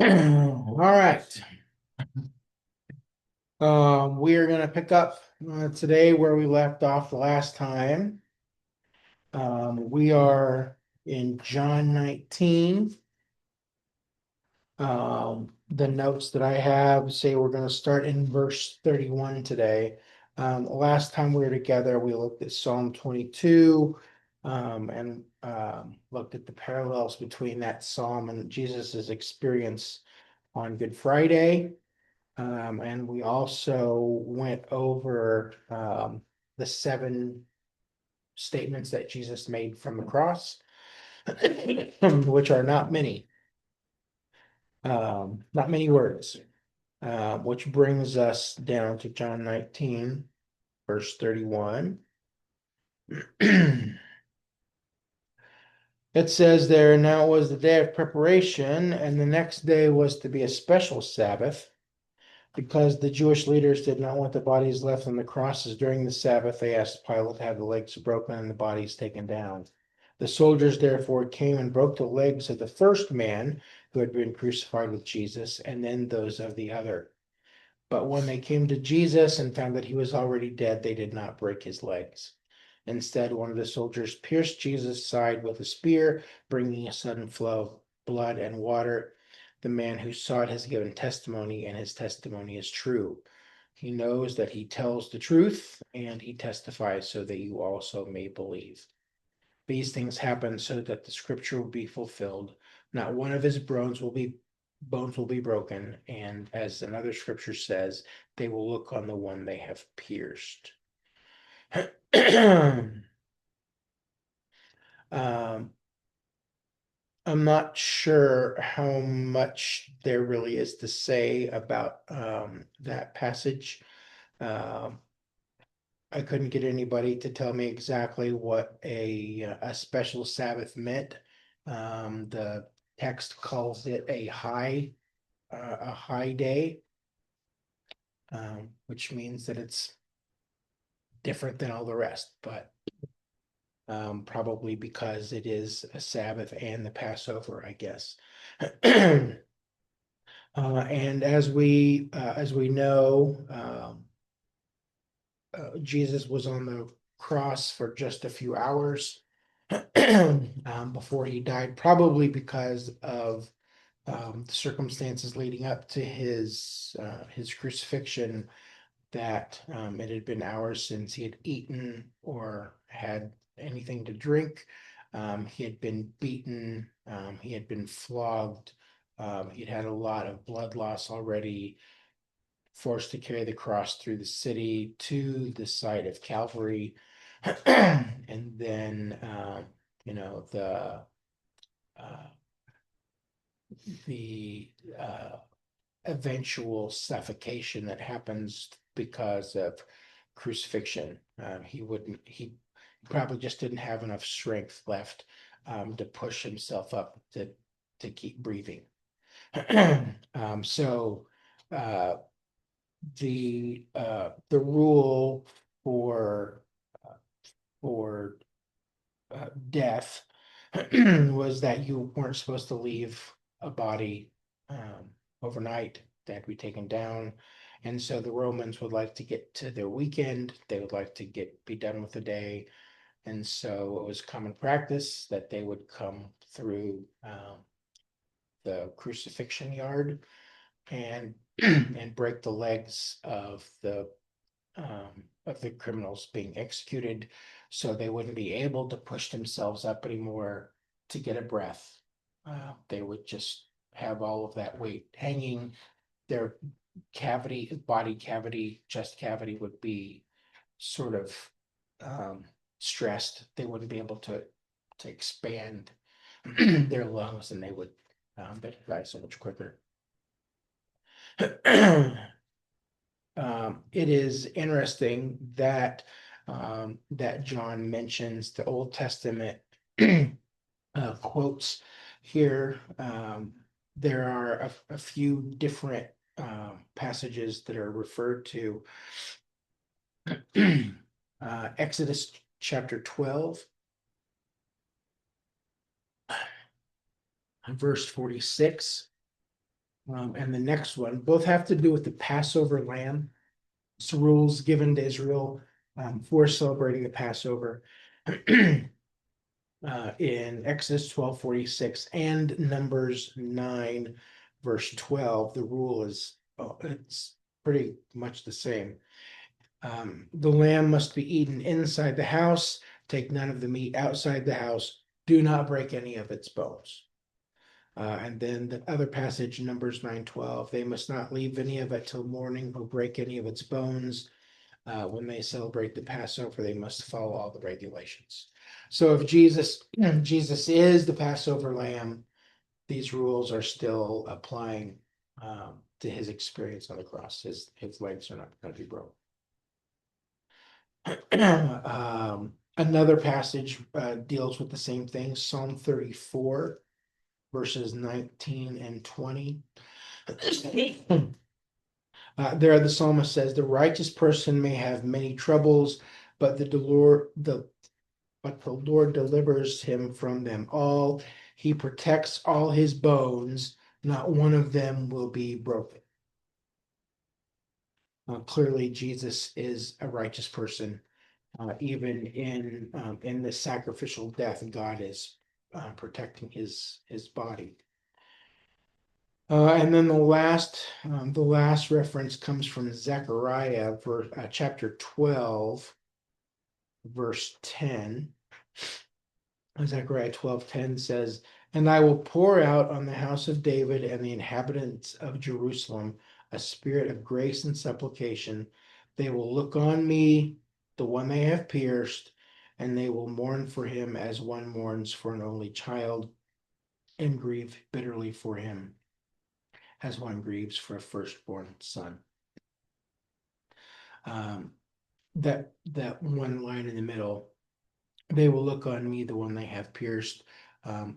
All right. We are going to pick up today where we left off the last time. We are in John 19. The notes that I have say we're going to start in verse 31 today. Last time we were together, we looked at Psalm 22 and looked at the parallels between that psalm and Jesus's experience on Good Friday. And we also went over the seven statements that Jesus made from the cross, which are not many words, which brings us down to John 19, verse 31. It says there, now it was the day of preparation, and the next day was to be a special Sabbath. Because the Jewish leaders did not want the bodies left on the crosses during the Sabbath, they asked Pilate to have the legs broken and the bodies taken down. The soldiers therefore came and broke the legs of the first man who had been crucified with Jesus, and then those of the other. But when they came to Jesus and found that he was already dead, they did not break his legs. Instead, one of the soldiers pierced Jesus' side with a spear, bringing a sudden flow of blood and water. The man who saw it has given testimony, and his testimony is true. He knows that he tells the truth, and he testifies so that you also may believe. These things happen so that the scripture will be fulfilled. Not one of his bones will be broken, and as another scripture says, they will look on the one they have pierced. Um, I'm not sure how much there really is to say about that passage. Um, I couldn't get anybody to tell me exactly what a special Sabbath meant. The text calls it a high day, which means that it's different than all the rest, but probably because it is a Sabbath and the Passover, I guess. And as we know, Jesus was on the cross for just a few hours before he died, probably because of the circumstances leading up to his crucifixion. That it had been hours since he had eaten or had anything to drink. He had been beaten. He had been flogged. He'd had a lot of blood loss already, forced to carry the cross through the city to the site of Calvary. And then, you know, uh, the eventual suffocation that happens because of crucifixion. He probably just didn't have enough strength left to push himself up to keep breathing. So uh, the rule for for death was that you weren't supposed to leave a body overnight. They had to be taken down. And so the Romans would like to get to their weekend. They would like to be done with the day. And so it was common practice that they would come through the crucifixion yard and and break the legs of the criminals being executed, so they wouldn't be able to push themselves up anymore to get a breath. They would just have all of that weight hanging. Their body cavity, chest cavity would be sort of stressed. They wouldn't be able to expand their lungs, and they'd die so much quicker. It is interesting that that John mentions the Old Testament quotes here. There are a few different passages that are referred to. Exodus chapter 12, verse 46. And the next one, both have to do with the Passover lamb. It's rules given to Israel for celebrating the Passover in Exodus 12:46 and Numbers 9, verse 12. The rule is it's pretty much the same. The lamb must be eaten inside the house. Take none of the meat outside the house. Do not break any of its bones. And then the other passage, Numbers 9:12, they must not leave any of it till morning or break any of its bones. When they celebrate the Passover, they must follow all the regulations. So if Jesus is the Passover lamb, these rules are still applying to his experience on the cross. His legs are not going to be broken. Another passage deals with the same thing, Psalm 34, verses 19 and 20. There the psalmist says, the righteous person may have many troubles, but but the Lord delivers him from them all. He protects all his bones, not one of them will be broken. Clearly, Jesus is a righteous person. Even in the sacrificial death, God is protecting his body. And then the last reference comes from Zechariah, chapter 12, verse 10. Zechariah 12:10 says, and I will pour out on the house of David and the inhabitants of Jerusalem a spirit of grace and supplication. They will look on me, the one they have pierced, and they will mourn for him as one mourns for an only child, and grieve bitterly for him as one grieves for a firstborn son. That one line in the middle, they will look on me, the one they have pierced,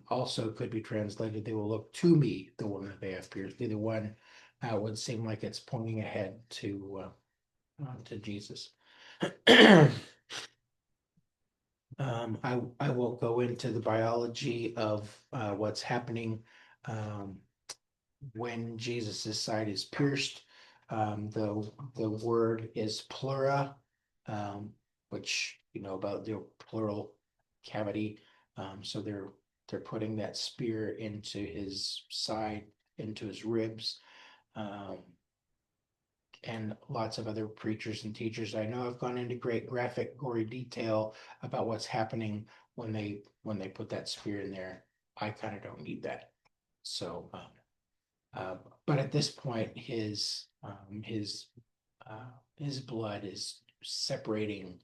also could be translated, they will look to me, the one that they have pierced. Either one would seem like it's pointing ahead to Jesus. I won't go into the biology of what's happening when Jesus' side is pierced. The word is pleura, which you know about the pleural cavity. So they're putting that spear into his side, into his ribs. And lots of other preachers and teachers I know have gone into great graphic, gory detail about what's happening when they put that spear in there. I kind of don't need that. So, but at this point, his blood is separating,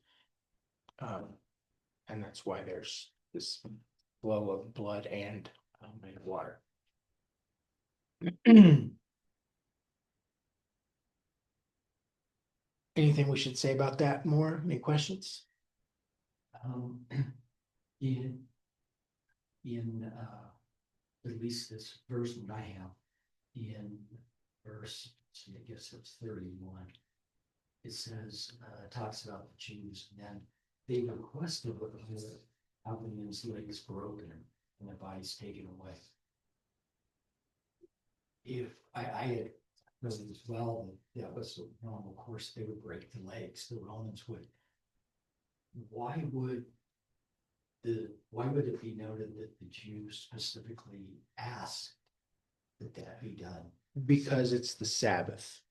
and that's why there's this flow of blood and water. Anything we should say about that more? Any questions? Um, in at least this verse that I have, in verse, I guess it's 31, it says, talks about the Jews, and then they requested having his legs broken and the bodies taken away. If I had read as well, that was the normal course, they would break the legs, the Romans would. Why would it be noted that the Jews specifically asked that that be done? Because it's the Sabbath.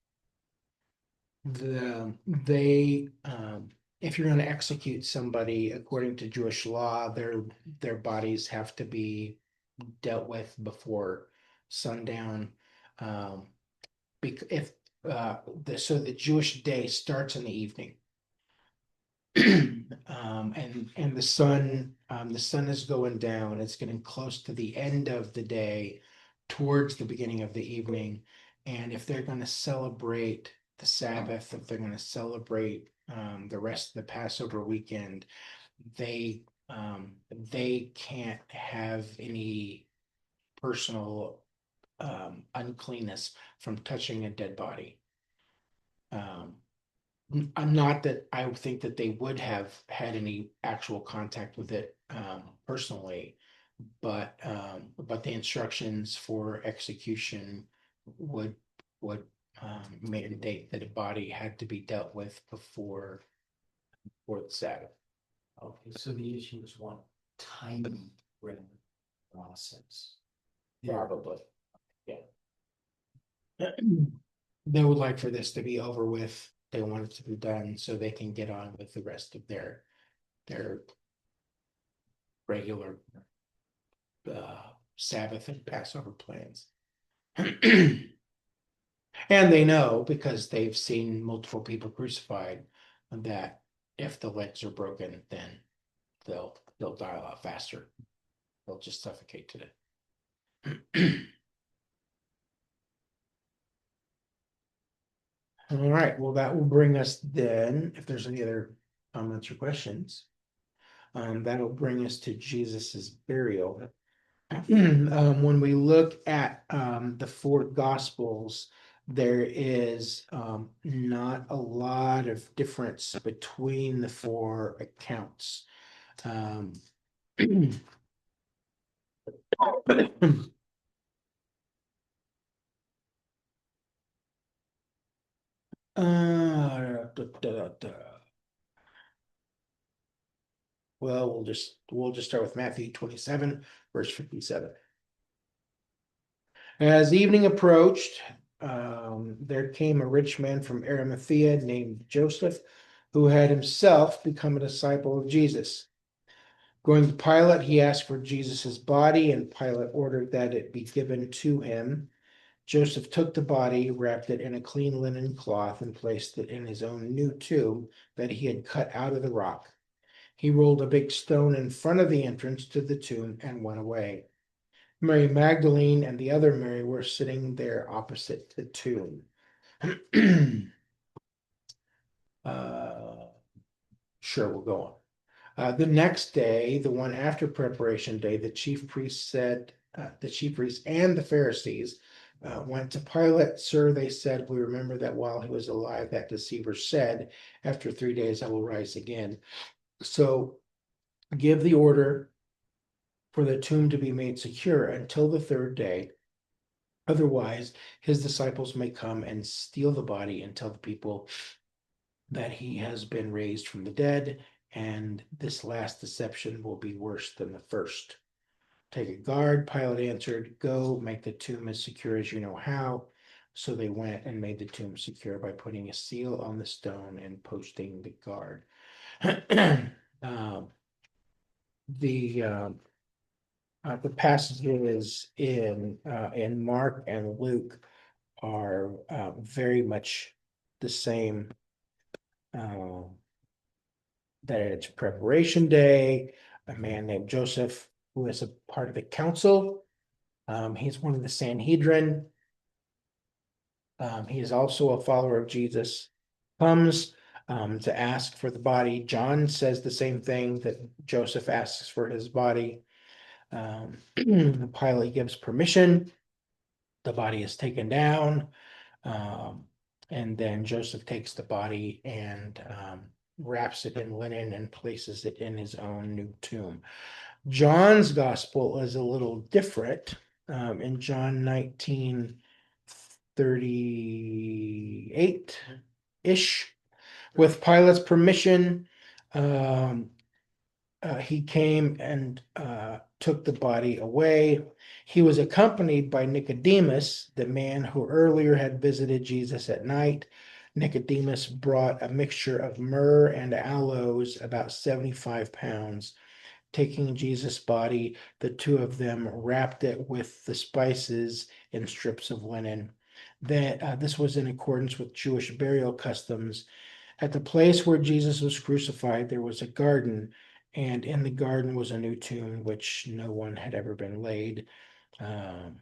They if you're going to execute somebody according to Jewish law, their bodies have to be dealt with before sundown. If so the Jewish day starts in the evening. And the sun is going down. It's getting close to the end of the day, towards the beginning of the evening. And if they're going to celebrate the Sabbath, if they're going to celebrate the rest of the Passover weekend, they can't have any personal uncleanness from touching a dead body. Not that I would think that they would have had any actual contact with it personally, but the instructions for execution would would mandate that a body had to be dealt with before the Sabbath. Okay, so the issue is one tiny red process. Probably. They would like for this to be over with. They want it to be done so they can get on with the rest of their regular Sabbath and Passover plans. And they know because they've seen multiple people crucified that if the legs are broken, then they'll die a lot faster. They'll just suffocate to death. All right, well, that will bring us then, if there's any other comments or questions, that'll bring us to Jesus's burial. When we look at the four gospels, there is not a lot of difference between the four accounts. Um, well, we'll just start with Matthew 27, verse 57. As evening approached, there came a rich man from Arimathea named Joseph, who had himself become a disciple of Jesus. Going to Pilate, he asked for Jesus's body, and Pilate ordered that it be given to him. Joseph took the body, wrapped it in a clean linen cloth, and placed it in his own new tomb that he had cut out of the rock. He rolled a big stone in front of the entrance to the tomb and went away. Mary Magdalene and the other Mary were sitting there opposite the tomb. uh, sure, we'll go on. The next day, the one after preparation day, the chief priests and the Pharisees went to Pilate. Sir, they said, we remember that while he was alive, that deceiver said, after 3 days I will rise again. So give the order for the tomb to be made secure until the third day. Otherwise, his disciples may come and steal the body and tell the people that he has been raised from the dead, and this last deception will be worse than the first. Take a guard, Pilate answered. Go, make the tomb as secure as you know how. So they went and made the tomb secure by putting a seal on the stone and posting the guard. um, the passages in Mark and Luke are very much the same. Uh, that it's preparation day. A man named Joseph, who is a part of the council. He's one of the Sanhedrin. He is also a follower of Jesus. Comes to ask for the body. John says the same thing that Joseph asks for his body. The Pilate gives permission. The body is taken down. And then Joseph takes the body and wraps it in linen and places it in his own new tomb. John's gospel is a little different. In John 19:38-ish, with Pilate's permission, he came and took the body away. He was accompanied by Nicodemus, the man who earlier had visited Jesus at night. Nicodemus brought a mixture of myrrh and aloes, about 75 pounds. Taking Jesus' body, the two of them wrapped it with the spices in strips of linen. This was in accordance with Jewish burial customs. At the place where Jesus was crucified, there was a garden, and in the garden was a new tomb, which no one had ever been laid. Um,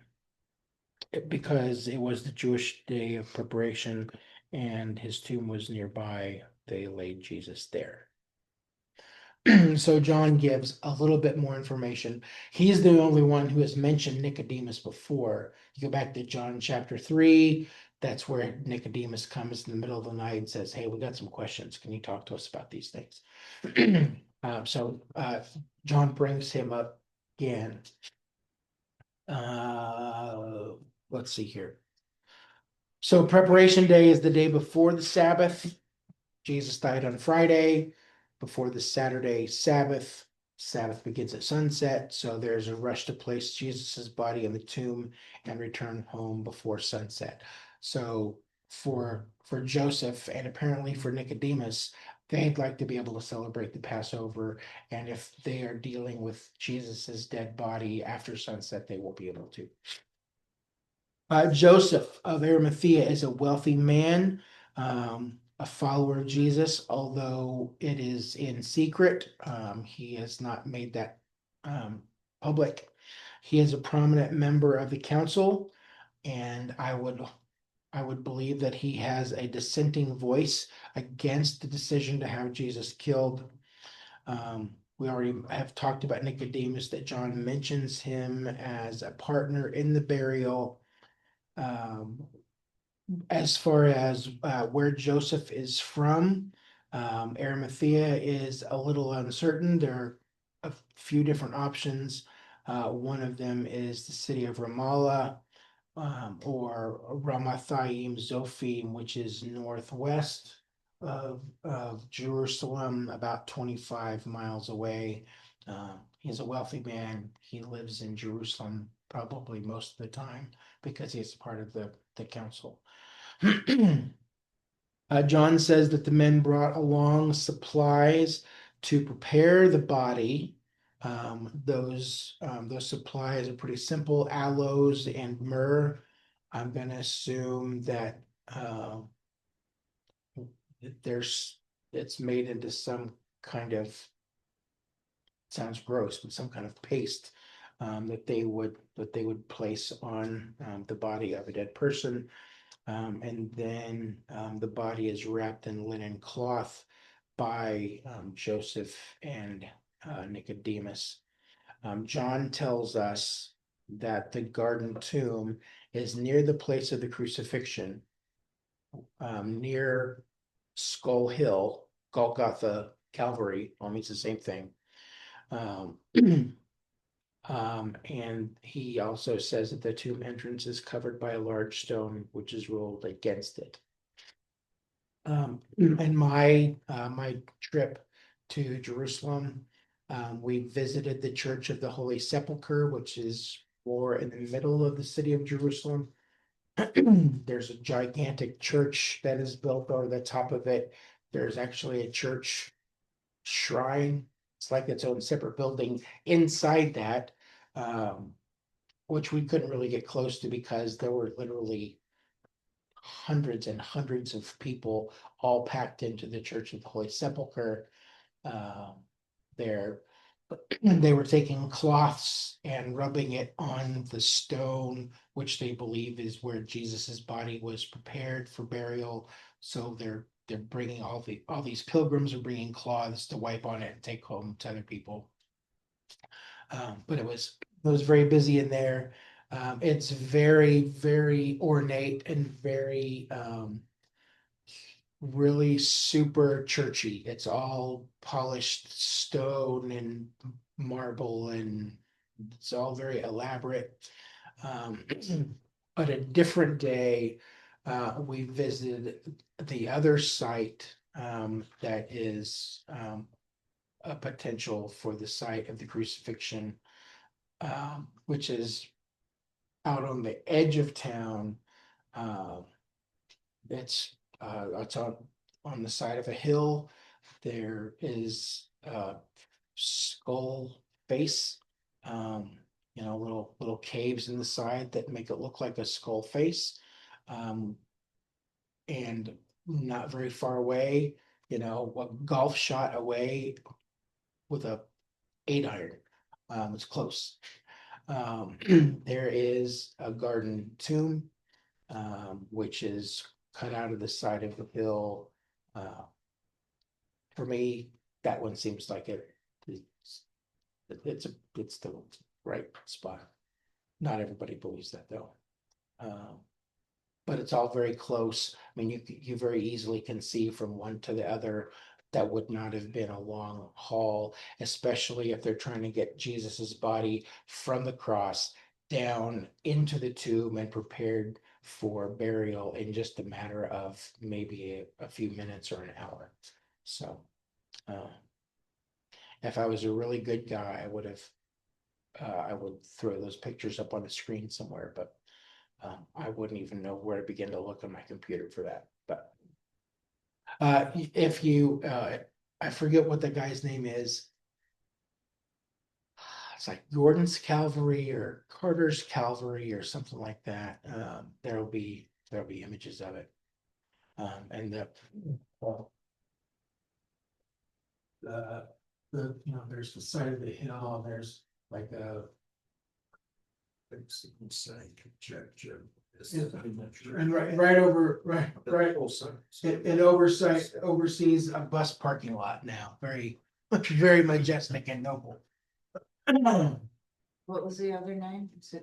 because it was the Jewish day of preparation and his tomb was nearby, they laid Jesus there. So John gives a little bit more information. He's the only one who has mentioned Nicodemus before. You go back to John chapter 3, that's where Nicodemus comes in the middle of the night and says, hey, we got some questions. Can you talk to us about these things? So John brings him up again. Let's see here. So preparation day is the day before the Sabbath. Jesus died on Friday before the Saturday Sabbath. Sabbath begins at sunset, so there's a rush to place Jesus's body in the tomb and return home before sunset. So for Joseph and apparently for Nicodemus, they'd like to be able to celebrate the Passover, and if they are dealing with Jesus's dead body after sunset, they will be able to. Joseph of Arimathea is a wealthy man, a follower of Jesus, although it is in secret. He has not made that public. He is a prominent member of the council, and I would believe that he has a dissenting voice against the decision to have Jesus killed. We already have talked about Nicodemus, that John mentions him as a partner in the burial. Um, as far as where Joseph is from, Arimathea is a little uncertain. There are a few different options. One of them is the city of Ramallah, or Ramathaim Zophim, which is northwest of Jerusalem, about 25 miles away. He's a wealthy man. He lives in Jerusalem probably most of the time because he's part of the council. John says that the men brought along supplies to prepare the body. Those supplies are pretty simple: aloes and myrrh. I'm going to assume that there's it's made into some kind of, sounds gross, but some kind of paste that they would place on the body of a dead person. And then the body is wrapped in linen cloth by Joseph and Nicodemus. John tells us that the garden tomb is near the place of the crucifixion, near Skull Hill, Golgotha, Calvary, all means the same thing. Um, and he also says that the tomb entrance is covered by a large stone, which is rolled against it. In my trip to Jerusalem, we visited the Church of the Holy Sepulchre, which is more in the middle of the city of Jerusalem. There's a gigantic church that is built over the top of it. There's actually a church shrine. It's like its own separate building inside that, um, which we couldn't really get close to because there were literally hundreds and hundreds of people all packed into the Church of the Holy Sepulchre. Um, there, they were taking cloths and rubbing it on the stone, which they believe is where Jesus's body was prepared for burial. So they're bringing all these pilgrims are bringing cloths to wipe on it and take home to other people. But it was very busy in there. It's very, very ornate and very really super churchy. It's all polished stone and marble, and it's all very elaborate. Um, but a different day, we visited the other site that is a potential for the site of the crucifixion, which is out on the edge of town. Um, it's on the side of a hill. There is a skull face, um, little caves in the side that make it look like a skull face. Um, and not very far away, a golf shot away with a 8 iron. It's close. Um, there is a garden tomb, which is cut out of the side of the hill. Uh, for me, that one seems like it's the right spot. Not everybody believes that though. Um, but it's all very close. I mean, you very easily can see from one to the other. That would not have been a long haul, especially if they're trying to get Jesus's body from the cross down into the tomb and prepared for burial in just a matter of maybe a few minutes or an hour. So, if I was a really good guy, I would throw those pictures up on the screen somewhere, but I wouldn't even know where to begin to look on my computer for that. But if you, I forget what the guy's name is. It's like Gordon's Calvary or Carter's Calvary or something like that. There'll be images of it. And well, there's the side of the hill, there's like a and right over it oversees a bus parking lot now. Very very majestic and noble. What was the other name? It's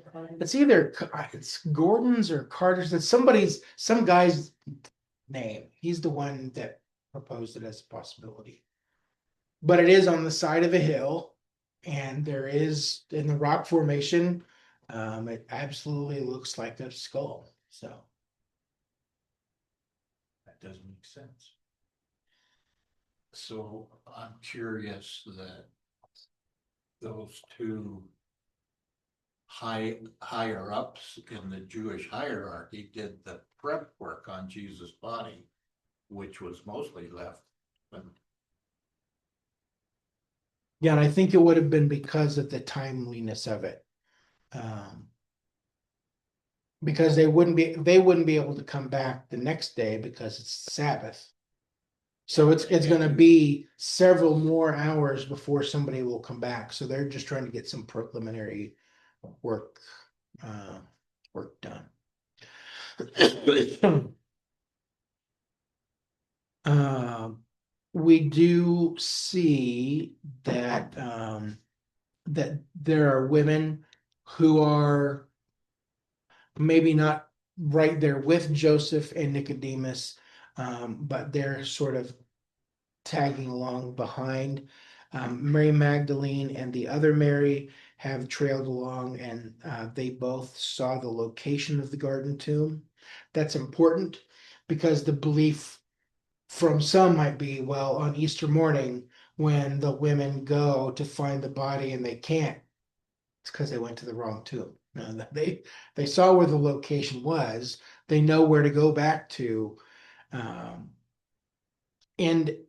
either it's Gordon's or Carter's. It's some guy's name. He's the one that proposed it as a possibility. But it is on the side of a hill, and there is in the rock formation. It absolutely looks like a skull. So that does make sense. So I'm curious that those two higher ups in the Jewish hierarchy did the prep work on Jesus' body, which was mostly left. Yeah, and I think it would have been because of the timeliness of it. Because they wouldn't be able to come back the next day because it's Sabbath. So it's gonna be several more hours before somebody will come back. So they're just trying to get some preliminary work done. We do see that that there are women who are maybe not right there with Joseph and Nicodemus, but they're sort of tagging along behind. Mary Magdalene and the other Mary have trailed along, and they both saw the location of the garden tomb. That's important because the belief from some might be, well, on Easter morning, when the women go to find the body and they can't, it's because they went to the wrong tomb. No, they saw where the location was. They know where to go back to, and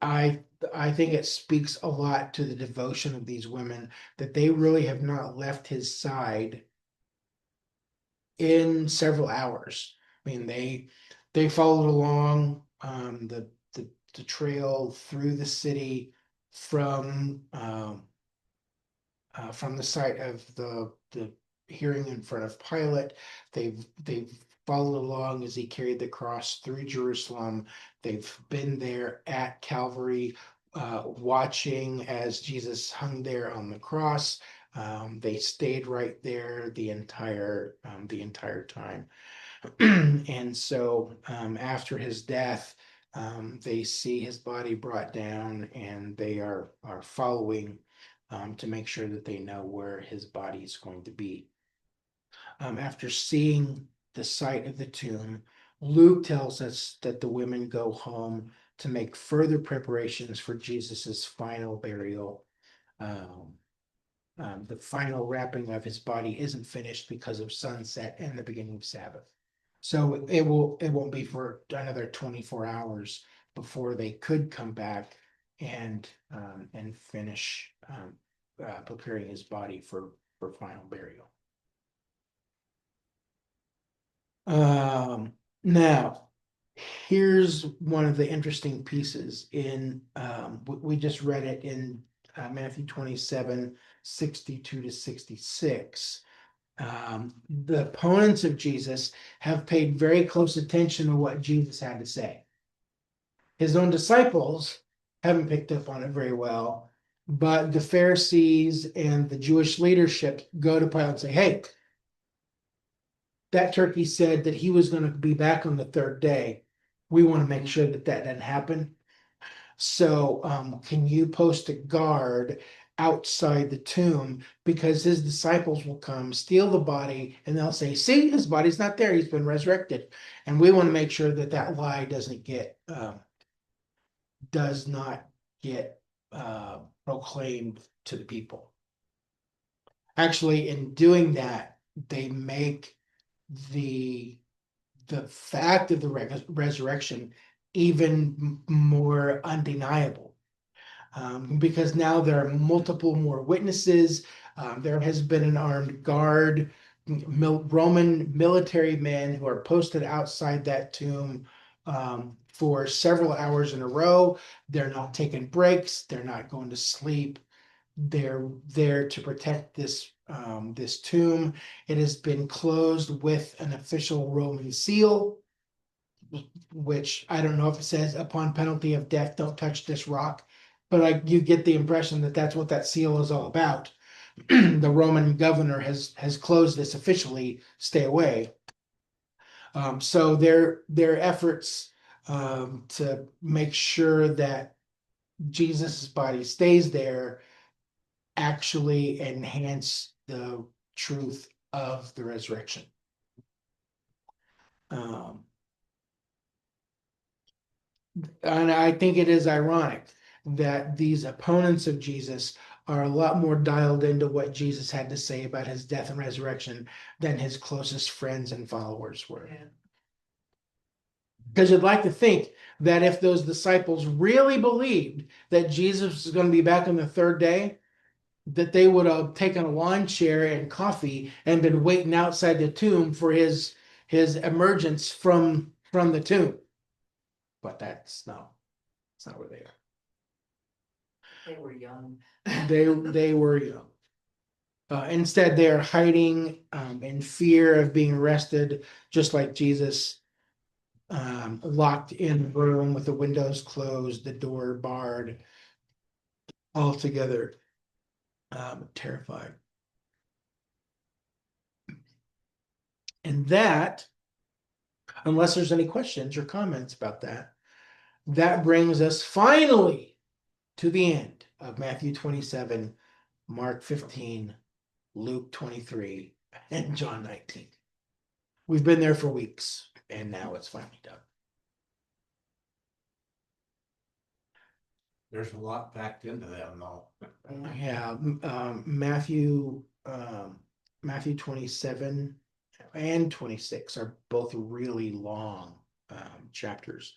I think it speaks a lot to the devotion of these women that they really have not left his side in several hours. I mean, they followed along the trail through the city from the site of the hearing in front of Pilate. They've followed along as he carried the cross through Jerusalem. They've been there at Calvary, watching as Jesus hung there on the cross. They stayed right there the entire time. And so after his death, they see his body brought down, and they are following to make sure that they know where his body is going to be. After seeing the site of the tomb, Luke tells us that the women go home to make further preparations for Jesus's final burial. The final wrapping of his body isn't finished because of sunset and the beginning of Sabbath. So it won't be for another 24 hours before they could come back and finish preparing his body for final burial. Now, here's one of the interesting pieces in we just read it in Matthew 27, 62 to 66. The opponents of Jesus have paid very close attention to what Jesus had to say. His own disciples haven't picked up on it very well, but the Pharisees and the Jewish leadership go to Pilate and say, hey, that turkey said that he was going to be back on the third day. We want to make sure that doesn't happen. So can you post a guard outside the tomb, because his disciples will come, steal the body, and they'll say, see, his body's not there, he's been resurrected. And we want to make sure that that lie does not get proclaimed to the people. Actually, in doing that, they make the fact of the resurrection even more undeniable. Because now there are multiple more witnesses. There has been an armed guard, Roman military men who are posted outside that tomb for several hours in a row. They're not taking breaks. They're not going to sleep. They're there to protect this tomb. It has been closed with an official Roman seal, which I don't know if it says upon penalty of death, don't touch this rock, but you get the impression that that's what that seal is all about. The Roman governor has closed this officially, stay away. So their efforts to make sure that Jesus' body stays there actually enhance the truth of the resurrection. And I think it is ironic that these opponents of Jesus are a lot more dialed into what Jesus had to say about his death and resurrection than his closest friends and followers were. Because you'd like to think that if those disciples really believed that Jesus was going to be back on the third day, that they would have taken a lawn chair and coffee and been waiting outside the tomb for his emergence from the tomb. But it's not where they are. They were young. They were young. Instead, they are hiding in fear of being arrested, just like Jesus, locked in a room with the windows closed, the door barred, altogether terrified. And that, unless there's any questions or comments about that, that brings us finally to the end of Matthew 27, Mark 15, Luke 23, and John 19. We've been there for weeks, and now it's finally done. There's a lot packed into them, though. Yeah, Matthew 27 and 26 are both really long chapters.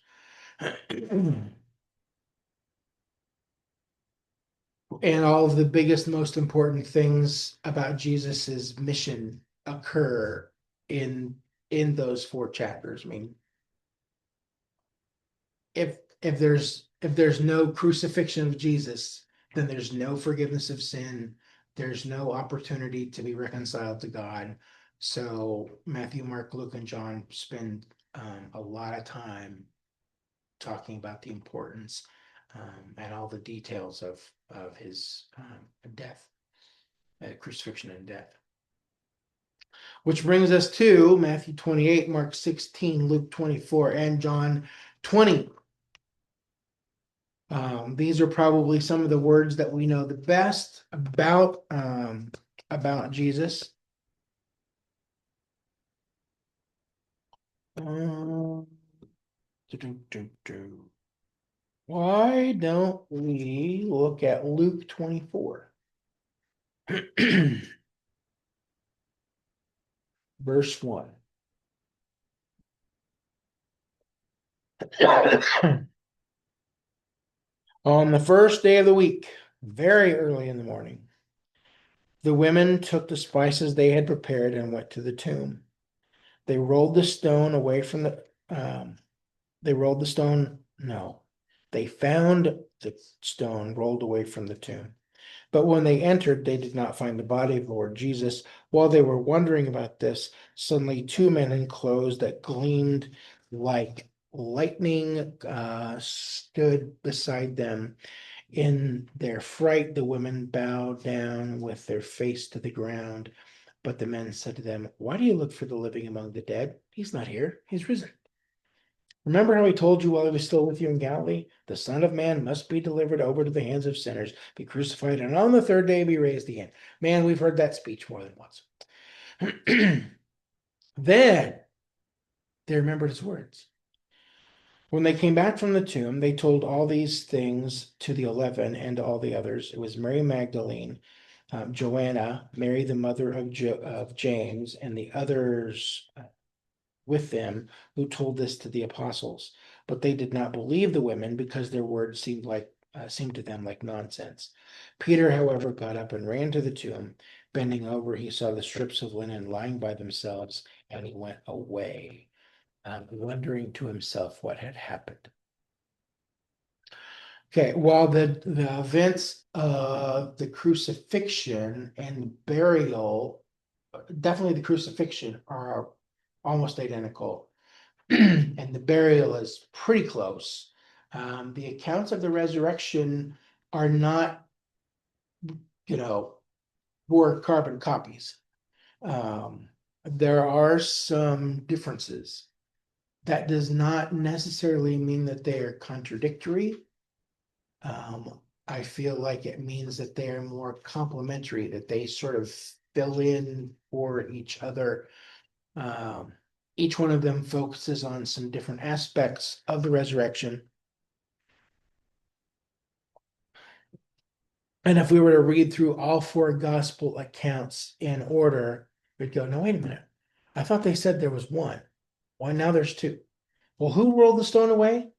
And all of the biggest, most important things about Jesus's mission occur in those 4 chapters. I mean, if there's no crucifixion of Jesus, then there's no forgiveness of sin. There's no opportunity to be reconciled to God. So Matthew, Mark, Luke, and John spend a lot of time talking about the importance and all the details of his death, crucifixion and death. Which brings us to Matthew 28, Mark 16, Luke 24, and John 20. These are probably some of the words that we know the best about Jesus. Why don't we look at Luke 24? Verse 1. On the first day of the week, very early in the morning, the women took the spices they had prepared and went to the tomb. They rolled the stone away from the they rolled the stone. No, they found the stone rolled away from the tomb. But when they entered, they did not find the body of Lord Jesus. While they were wondering about this, suddenly 2 men in clothes that gleamed like lightning stood beside them. In their fright, the women bowed down with their face to the ground. But the men said to them, "Why do you look for the living among the dead? He's not here, he's risen. Remember how he told you while he was still with you in Galilee? The Son of Man must be delivered over to the hands of sinners, be crucified, and on the third day be raised again. Man, we've heard that speech more than once. Then they remembered his words. When they came back from the tomb, they told all these things to the 11 and to all the others. It was Mary Magdalene, Joanna, Mary the mother of James, and the others with them who told this to the apostles. But they did not believe the women because their words seemed to them like nonsense. Peter, however, got up and ran to the tomb. Bending over, he saw the strips of linen lying by themselves, and he went away, wondering to himself what had happened. Okay, while the events of the crucifixion and burial, definitely the crucifixion, are almost identical, and the burial is pretty close. The accounts of the resurrection are not, were carbon copies. There are some differences. That does not necessarily mean that they are contradictory. I feel like it means that they are more complementary, that they sort of fill in for each other. Each one of them focuses on some different aspects of the resurrection. And if we were to read through all four gospel accounts in order, we'd go, no, wait a minute. I thought they said there was one. Why now there's two? Well, who rolled the stone away?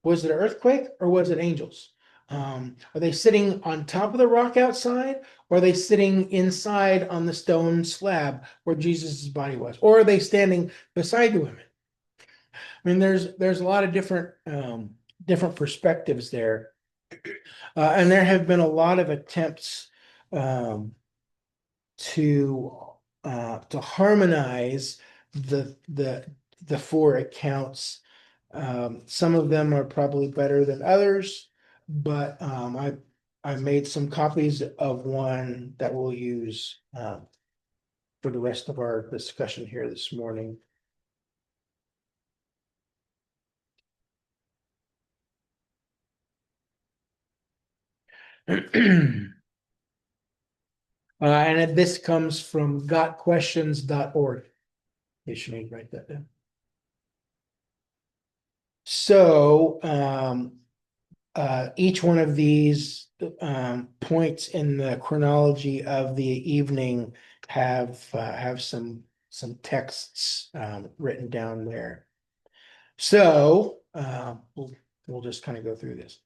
Was it an earthquake or was it angels? Are they sitting on top of the rock outside, or are they sitting inside on the stone slab where Jesus' body was? Or are they standing beside the women? I mean, there's a lot of different perspectives there. And there have been a lot of attempts to harmonize the four accounts. Some of them are probably better than others, but I made some copies of one that we'll use for the rest of our discussion here this morning. And this comes from gotquestions.org. You should maybe write that down. So each one of these points in the chronology of the evening have some texts written down there. So we'll just kind of go through this.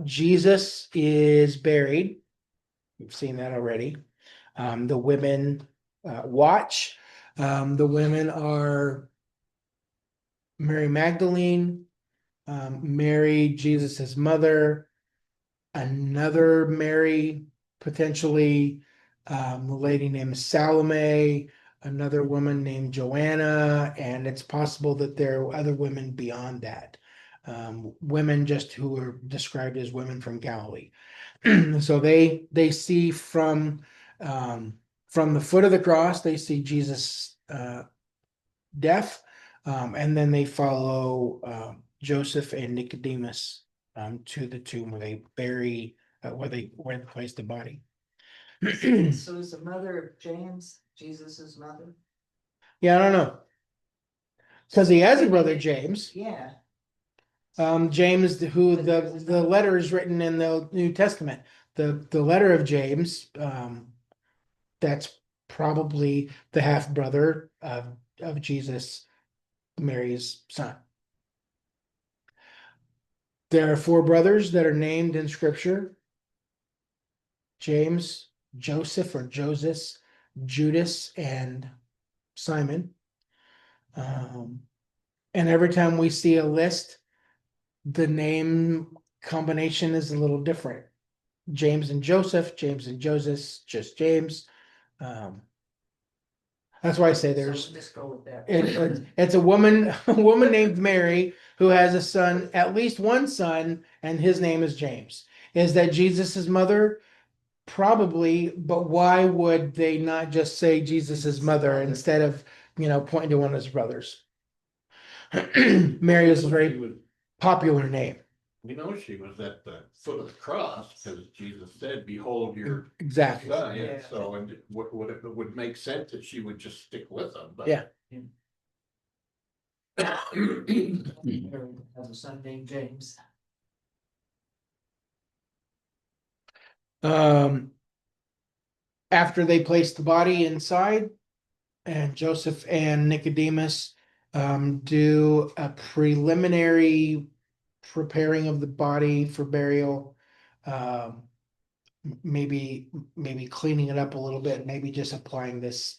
Jesus is buried. We've seen that already. The women watch. The women are Mary Magdalene, Mary, Jesus's mother, another Mary, potentially a lady named Salome, another woman named Joanna, and it's possible that there are other women beyond that. Women just who are described as women from Galilee. So they see from the foot of the cross, they see Jesus' death, and then they follow Joseph and Nicodemus to the tomb where they bury where they place the body. So is the mother of James, Jesus's mother? Yeah, I don't know, because he has a brother James. Yeah. James, who the letter is written in the New Testament. The letter of James, that's probably the half brother of Jesus, Mary's son. There are four brothers that are named in Scripture: James, Joseph or Joseph, Judas, and Simon. And every time we see a list, the name combination is a little different. James and Joseph, just James. That's why I say there's. So just go with that. It's a woman named Mary who has a son, at least one son, and his name is James. Is that Jesus's mother? Probably, but why would they not just say Jesus's mother instead of pointing to one of his brothers? Mary is a She very was, popular name. we know she was at the foot of the cross, because Jesus said, behold your Exactly. son, Yeah. and so, and it would make sense that she would just stick with him, but. Yeah. Mary has a son named James. After they place the body inside, and Joseph and Nicodemus do a preliminary preparing of the body for burial. Um, maybe cleaning it up a little bit, maybe just applying this,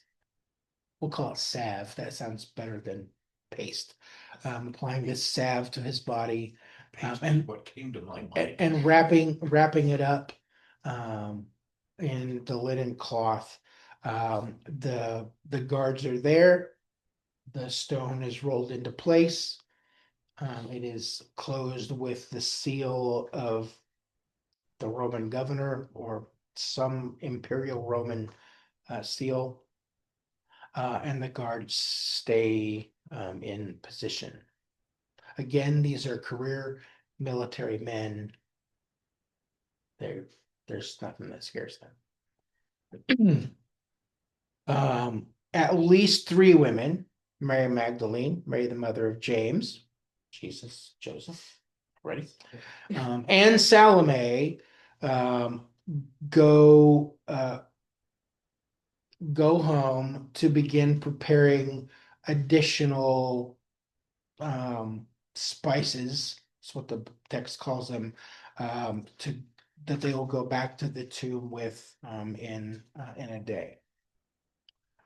we'll call it salve. That sounds better than paste. Applying this salve to his body, Paste and- is what came to my and, mind. and wrapping it up in the linen cloth. The guards are there. The stone is rolled into place. It is closed with the seal of the Roman governor or some imperial Roman seal. And the guards stay in position. Again, these are career military men. There's nothing that scares them. At least three women, Mary Magdalene, Mary the mother of James, Jesus, Joseph, ready? And Salome go go home to begin preparing additional spices. That's what the text calls them, to that they will go back to the tomb with in a day.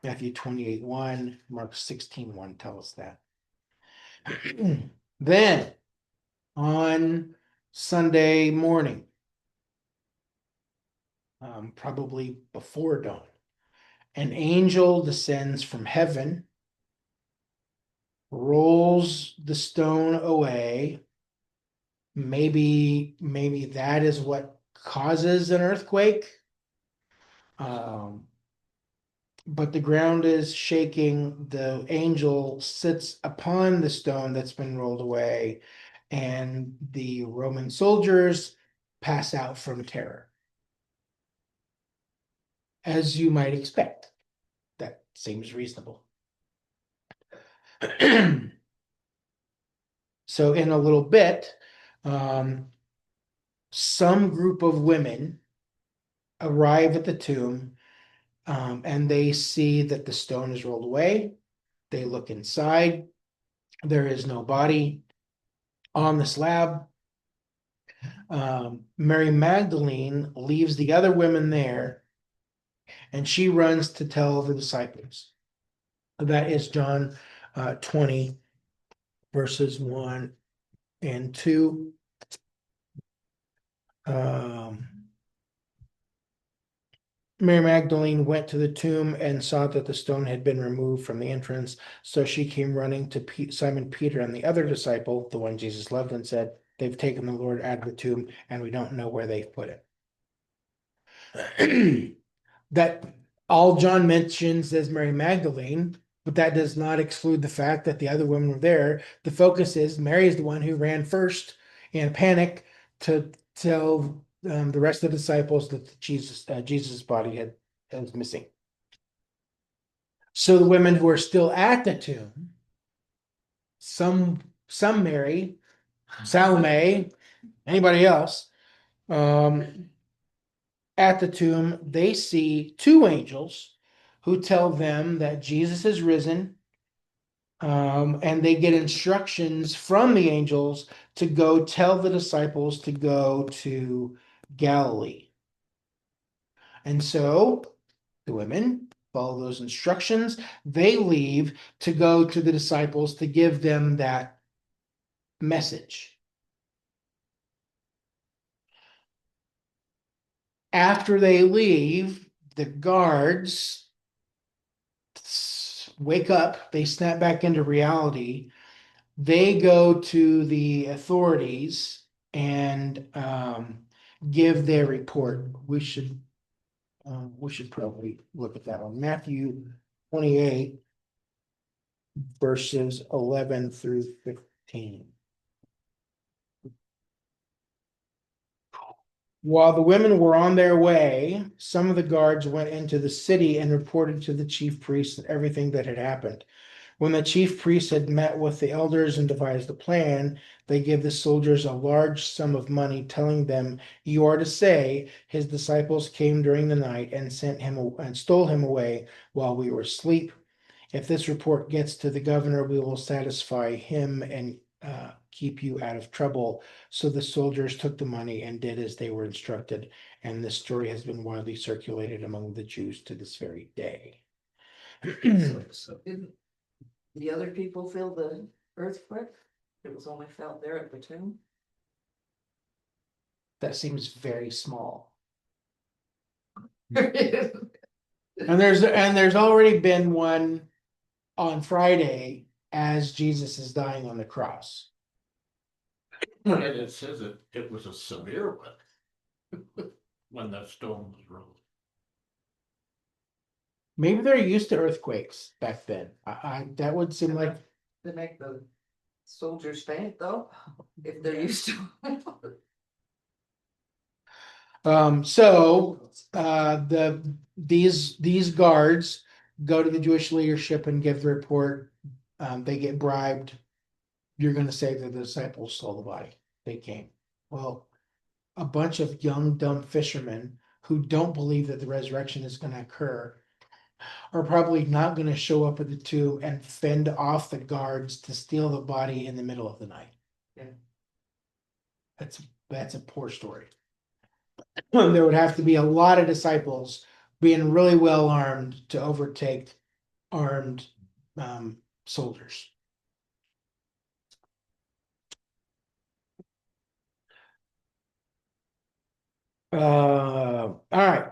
Matthew 28:1, Mark 16:1 tell us that. Then on Sunday morning, probably before dawn, an angel descends from heaven, rolls the stone away. Maybe that is what causes an earthquake. But the ground is shaking. The angel sits upon the stone that's been rolled away, and the Roman soldiers pass out from terror. As you might expect. That seems reasonable. So in a little bit, some group of women arrive at the tomb, and they see that the stone is rolled away. They look inside. There is no body on the slab. Mary Magdalene leaves the other women there, and she runs to tell the disciples. That is John 20, verses 1 and 2. Mary Magdalene went to the tomb and saw that the stone had been removed from the entrance. So she came running to Simon Peter and the other disciple, the one Jesus loved, and said, "They've taken the Lord out of the tomb, and we don't know where they've put it." That all John mentions is Mary Magdalene, but that does not exclude the fact that the other women were there. The focus is Mary is the one who ran first in panic to tell the rest of the disciples that Jesus' body was missing. So the women who are still at the tomb, some Mary, Salome, anybody else, at the tomb, they see two angels who tell them that Jesus is risen, and they get instructions from the angels to go tell the disciples to go to Galilee. And so the women follow those instructions. They leave to go to the disciples to give them that message. After they leave, the guards wake up, they snap back into reality. They go to the authorities and give their report. We should probably look at that one. Matthew 28. verses 11 through 15. While the women were on their way, some of the guards went into the city and reported to the chief priests everything that had happened. When the chief priests had met with the elders and devised a plan, they gave the soldiers a large sum of money, telling them, "You are to say, his disciples came during the night and stole him away while we were asleep. If this report gets to the governor, we will satisfy him and keep you out of trouble." So the soldiers took the money and did as they were instructed, and this story has been widely circulated among the Jews to this very day. So didn't the other people feel the earthquake? It was only felt there at the tomb? That seems very small. It And there's already been one on Friday as Jesus is dying on the cross. And it says it was a severe one. When that stone was rolled. Maybe they're used to earthquakes back then. That would seem like make the soldiers faint though, if they're used to. these guards go to the Jewish leadership and give the report. They get bribed. You're going to say that the disciples stole the body. They came. Well, a bunch of young, dumb fishermen who don't believe that the resurrection is going to occur are probably not going to show up at the tomb and fend off the guards to steal the body in the middle of the night. Yeah. That's a poor story. There would have to be a lot of disciples being really well armed to overtake armed soldiers. All right.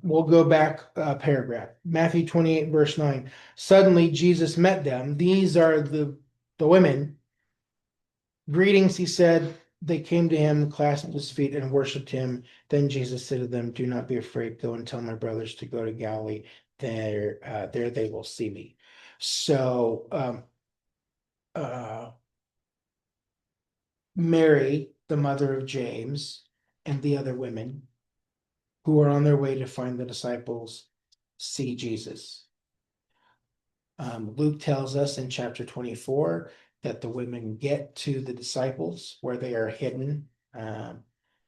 We'll go back a paragraph. Matthew 28, verse 9. Suddenly Jesus met them. These are the women. "Greetings," he said. They came to him, clasped his feet, and worshipped him. Then Jesus said to them, "Do not be afraid. Go and tell my brothers to go to Galilee. There they will see me." So, Mary, the mother of James, and the other women who are on their way to find the disciples see Jesus. Luke tells us in chapter 24 that the women get to the disciples where they are hidden,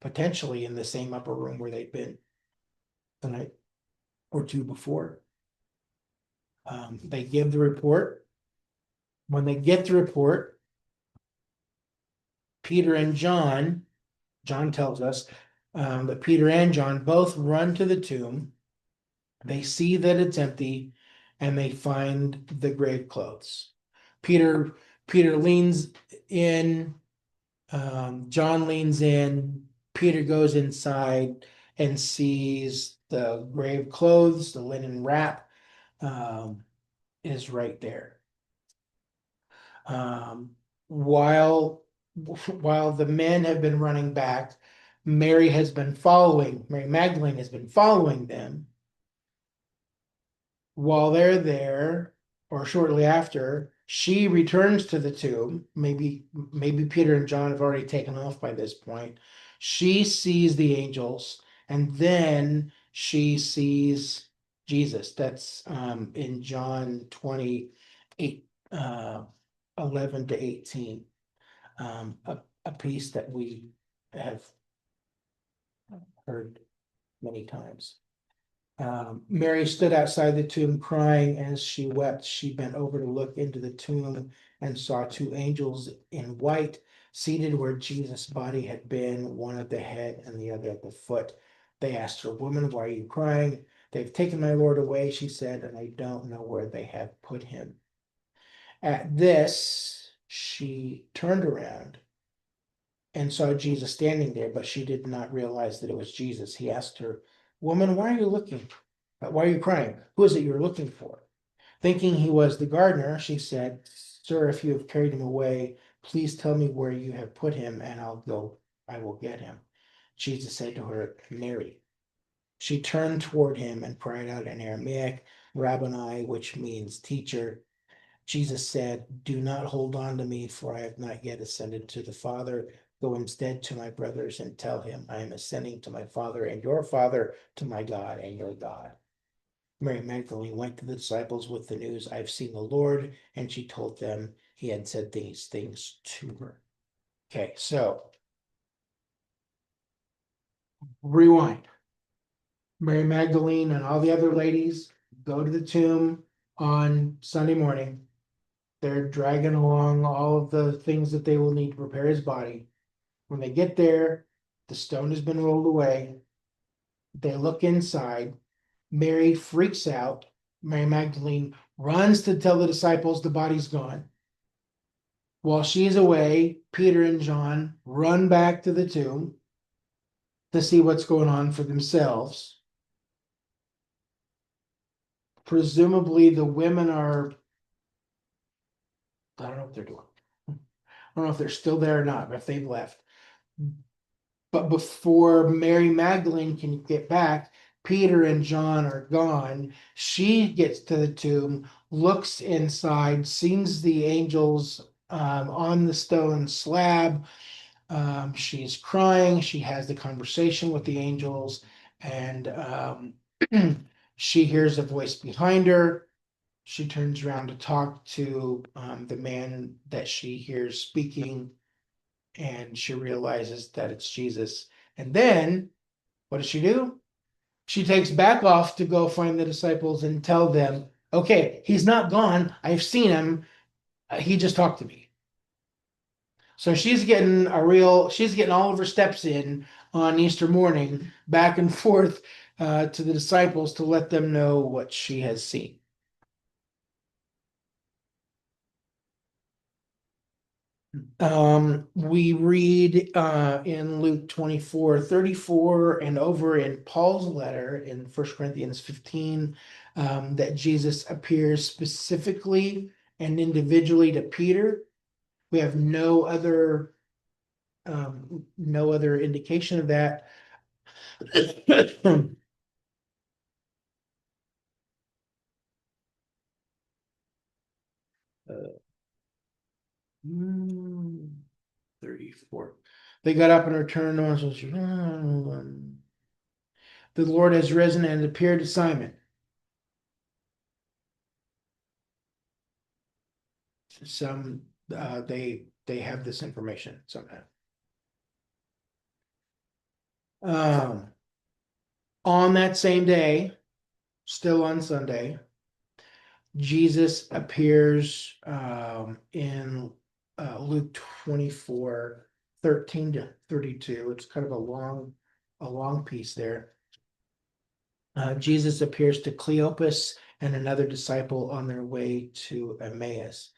potentially in the same upper room where they'd been the night or two before. They give the report. When they get the report, Peter and John tells us that Peter and John both run to the tomb. They see that it's empty and they find the grave clothes. Peter leans in, John leans in, Peter goes inside and sees the grave clothes, the linen wrap is right there. While the men have been running back, Mary Magdalene has been following them. While they're there, or shortly after, she returns to the tomb. Maybe Peter and John have already taken off by this point. She sees the angels, and then she sees Jesus. That's in John 28, 11 to 18. A piece that we have heard many times. Mary stood outside the tomb crying. As she wept, she bent over to look into the tomb and saw two angels in white seated where Jesus' body had been, one at the head and the other at the foot. They asked her, "Woman, why are you crying?" "They've taken my Lord away," she said, "and I don't know where they have put him." At this, she turned around and saw Jesus standing there, but she did not realize that it was Jesus. He asked her, "Woman, why are you looking? Why are you crying? Who is it you're looking for?" Thinking he was the gardener, she said, "Sir, if you have carried him away, please tell me where you have put him, and I will get him." Jesus said to her, "Mary." She turned toward him and cried out in Aramaic, Rabboni, which means teacher. Jesus said, do not hold on to me, for I have not yet ascended to the Father. Go instead to my brothers and tell him, I am ascending to my Father and your Father, to my God and your God. Mary Magdalene went to the disciples with the news, I've seen the Lord, and she told them he had said these things to her. Okay, so rewind. Mary Magdalene and all the other ladies go to the tomb on Sunday morning. They're dragging along all of the things that they will need to prepare his body. When they get there, the stone has been rolled away. They look inside. Mary freaks out. Mary Magdalene runs to tell the disciples the body's gone. While she's away, Peter and John run back to the tomb to see what's going on for themselves. Presumably, the women are, I don't know what they're doing. I don't know if they're still there or not, but if they've left. But before Mary Magdalene can get back, Peter and John are gone. She gets to the tomb, looks inside, sees the angels on the stone slab. She's crying. She has the conversation with the angels, and she hears a voice behind her. She turns around to talk to the man that she hears speaking, and she realizes that it's Jesus. And then what does she do? She takes back off to go find the disciples and tell them, okay, he's not gone. I've seen him. He just talked to me. So she's getting all of her steps in on Easter morning, back and forth to the disciples to let them know what she has seen. We read in Luke 24:34 and over in Paul's letter in 1 Corinthians 15 that Jesus appears specifically and individually to Peter. We have no other indication of that. Uh, 34. They got up and returned. The Lord has risen and appeared to Simon. Some they have this information somehow. On that same day, still on Sunday, Jesus appears in Luke 24:13-32. It's kind of a long piece there. Jesus appears to Cleopas and another disciple on their way to Emmaus.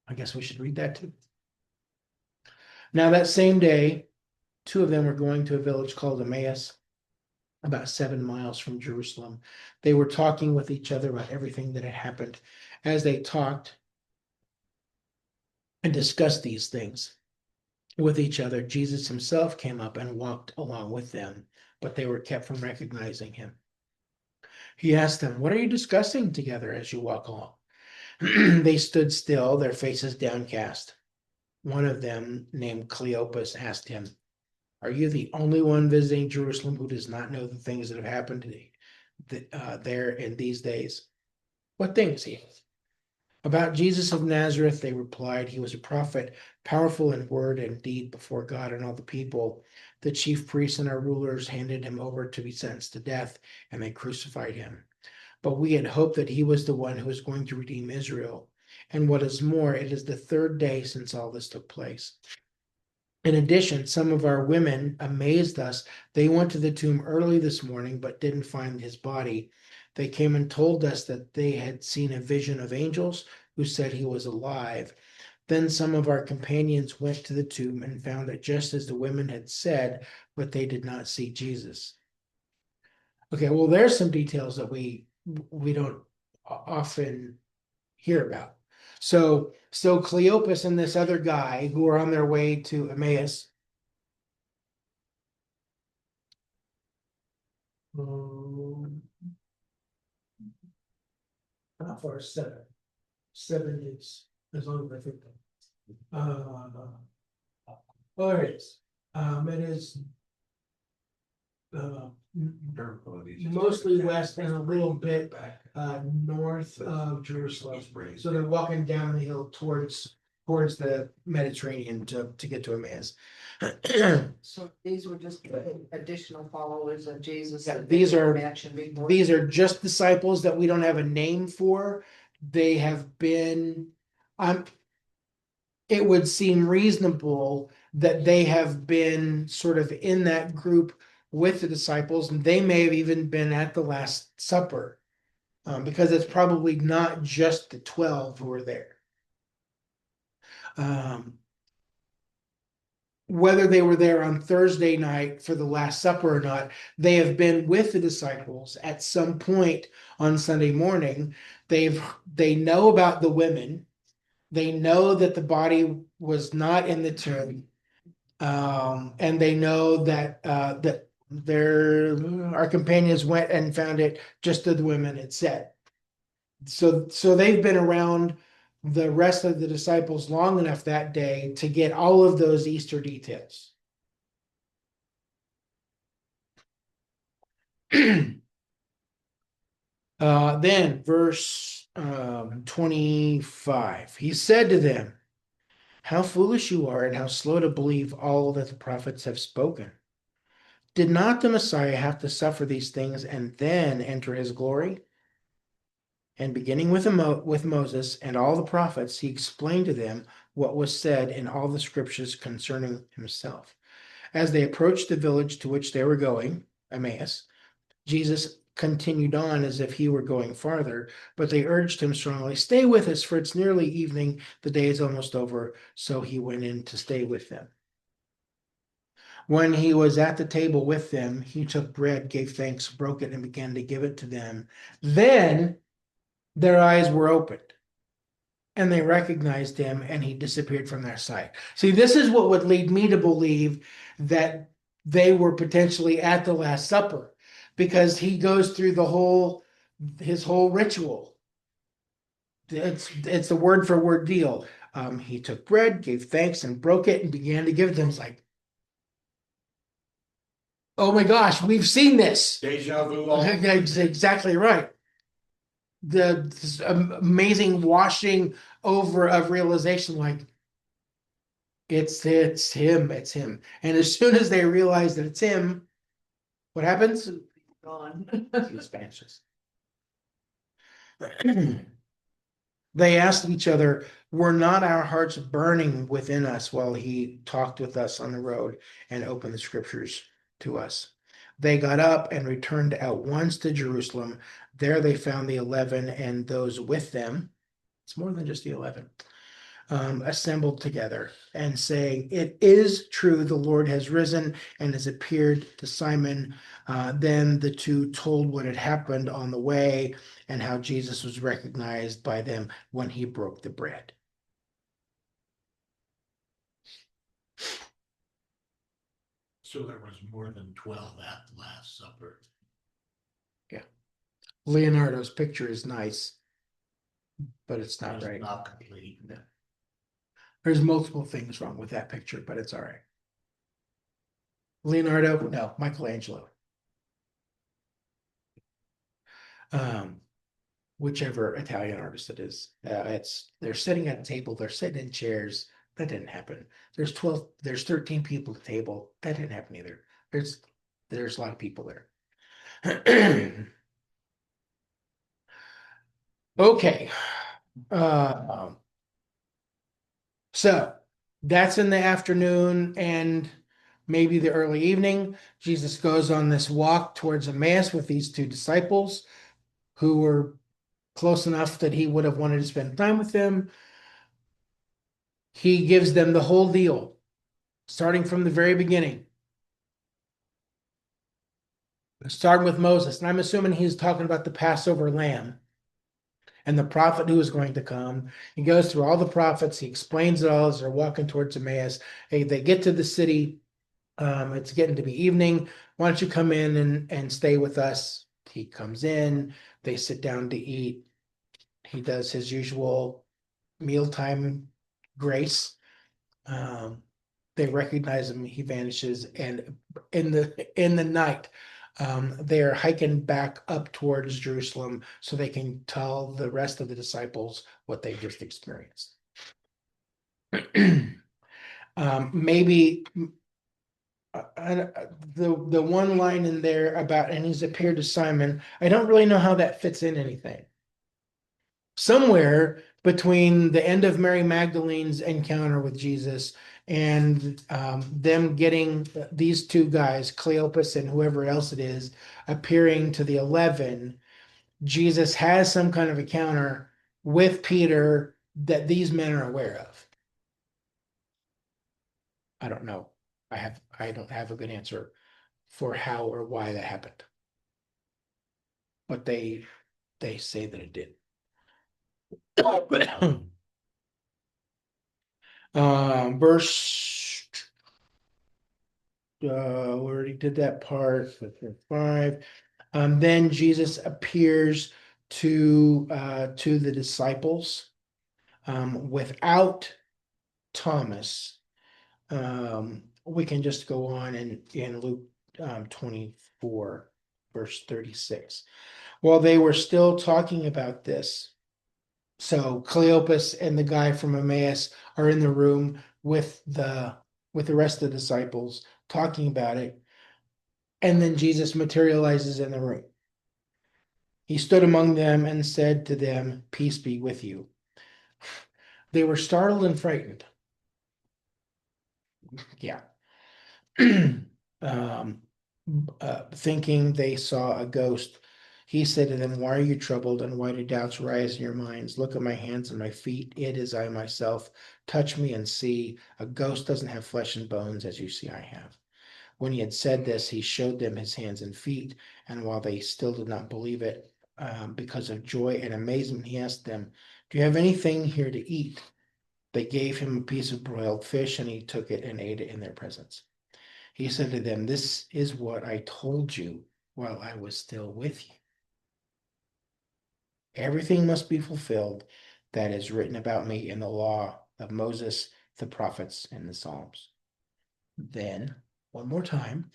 I guess we should read that too. Now that same day, two of them were going to a village called Emmaus, about 7 miles from Jerusalem. They were talking with each other about everything that had happened. As they talked and discussed these things with each other, Jesus himself came up and walked along with them, but they were kept from recognizing him. He asked them, what are you discussing together as you walk along? They stood still, their faces downcast. One of them, named Cleopas, asked him, are you the only one visiting Jerusalem who does not know the things that have happened there in these days? What things? He asked. About Jesus of Nazareth, they replied, he was a prophet, powerful in word and deed before God and all the people. The chief priests and our rulers handed him over to be sentenced to death, and they crucified him. But we had hoped that he was the one who was going to redeem Israel. And what is more, it is the third day since all this took place. In addition, some of our women amazed us. They went to the tomb early this morning, but didn't find his body. They came and told us that they had seen a vision of angels who said he was alive. Then some of our companions went to the tomb and found it just as the women had said, but they did not see Jesus. Okay, well, there's some details that we don't often hear about. So Cleopas and this other guy who are on their way to Emmaus, Um, How far is 7? 7 is as long as I think. Oh, there it is. It is. Uh, mostly west and a little bit north of Jerusalem. So they're walking down the hill towards the Mediterranean to get to Emmaus. So these were just additional followers of Jesus. Yeah, that these they are- mentioned before. These are just disciples that we don't have a name for. They have been, it would seem reasonable that they have been sort of in that group with the disciples, and they may have even been at the Last Supper. Because it's probably not just the 12 who were there. Whether they were there on Thursday night for the Last Supper or not, they have been with the disciples at some point on Sunday morning. They know about the women. They know that the body was not in the tomb. And they know that our companions went and found it just as the women had said. So they've been around the rest of the disciples long enough that day to get all of those Easter details. Then verse 25, he said to them, "How foolish you are, and how slow to believe all that the prophets have spoken. Did not the Messiah have to suffer these things and then enter his glory?" And beginning with Moses and all the prophets, he explained to them what was said in all the scriptures concerning himself. As they approached the village to which they were going, Emmaus, Jesus continued on as if he were going farther, but they urged him strongly, "Stay with us, for it's nearly evening, the day is almost over." So he went in to stay with them. When he was at the table with them, he took bread, gave thanks, broke it, and began to give it to them. Then their eyes were opened and they recognized him, and he disappeared from their sight. See, this is what would lead me to believe that they were potentially at the Last Supper, because he goes through his whole ritual. It's a word for word deal. He took bread, gave thanks, and broke it and began to give it to them. It's like, oh my gosh, we've seen this. Deja vu. all- Exactly right. This amazing washing over of realization, like it's him, and as soon as they realize that it's him, what happens? Gone. He vanishes. They asked each other, "Were not our hearts burning within us while he talked with us on the road and opened the scriptures to us?" They got up and returned at once to Jerusalem. There they found the 11 and those with them. It's more than just the 11. Assembled together and saying, "It is true, the Lord has risen and has appeared to Simon." Then the two told what had happened on the way and how Jesus was recognized by them when he broke the bread. So there was more than 12 at the Last Supper. Leonardo's picture is nice, but it's not It's right. not complete. No. There's multiple things wrong with that picture, but it's all right. Leonardo, no, Michelangelo. Whichever Italian artist it is. They're sitting at a table, they're sitting in chairs. That didn't happen. There's 13 people at the table. That didn't happen either. There's a lot of people there. Okay. So that's in the afternoon and maybe the early evening. Jesus goes on this walk towards Emmaus with these two disciples who were close enough that he would have wanted to spend time with them. He gives them the whole deal, starting from the very beginning. Starting with Moses, and I'm assuming he's talking about the Passover lamb and the prophet who is going to come. He goes through all the prophets. He explains it all as they're walking towards Emmaus. They get to the city. It's getting to be evening. Why don't you come in and stay with us? He comes in, they sit down to eat. He does his usual mealtime grace. Um, they recognize him, he vanishes, and in the night, they are hiking back up towards Jerusalem so they can tell the rest of the disciples what they just experienced. Maybe the one line in there about and he's appeared to Simon, I don't really know how that fits in anything. Somewhere between the end of Mary Magdalene's encounter with Jesus and them getting these two guys, Cleopas and whoever else it is, appearing to the 11, Jesus has some kind of encounter with Peter that these men are aware of. I don't know. I don't have a good answer for how or why that happened. But they say that it did. Verse we already did that part, 5. Then Jesus appears to the disciples without Thomas. We can just go on in Luke 24, verse 36. While they were still talking about this, so Cleopas and the guy from Emmaus are in the room with the rest of the disciples talking about it, and then Jesus materializes in the room. He stood among them and said to them, "Peace be with you." They were startled and frightened. Yeah. um, Thinking they saw a ghost. He said to them, "Why are you troubled, and why do doubts rise in your minds? Look at my hands and my feet. It is I myself. Touch me and see. A ghost doesn't have flesh and bones, as you see I have." When he had said this, he showed them his hands and feet, and while they still did not believe it, because of joy and amazement, he asked them, "Do you have anything here to eat?" They gave him a piece of broiled fish, and he took it and ate it in their presence. He said to them, "This is what I told you while I was still with you. Everything must be fulfilled that is written about me in the law of Moses, the prophets, and the Psalms." Then, one more time,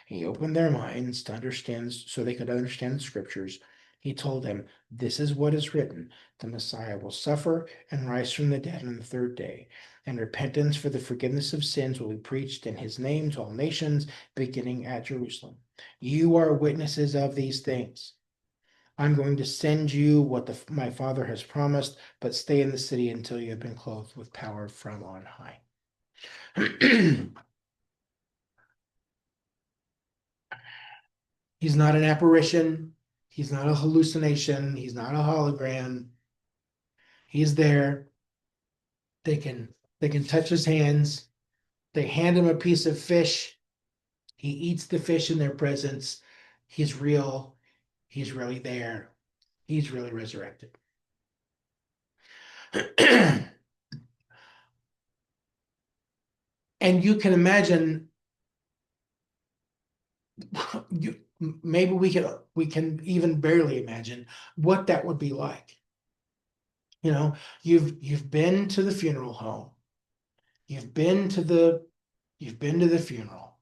he opened their minds to understand so they could understand the scriptures. He told them, "This is what is written: the Messiah will suffer and rise from the dead on the third day, and repentance for the forgiveness of sins will be preached in his name to all nations, beginning at Jerusalem. You are witnesses of these things. I'm going to send you what my Father has promised, but stay in the city until you have been clothed with power from on high." He's not an apparition. He's not a hallucination. He's not a hologram. He's there. They can touch his hands. They hand him a piece of fish. He eats the fish in their presence. He's real. He's really there. He's really resurrected. And you can imagine, maybe we can even barely imagine what that would be like. You've been to the funeral home. You've been to the funeral.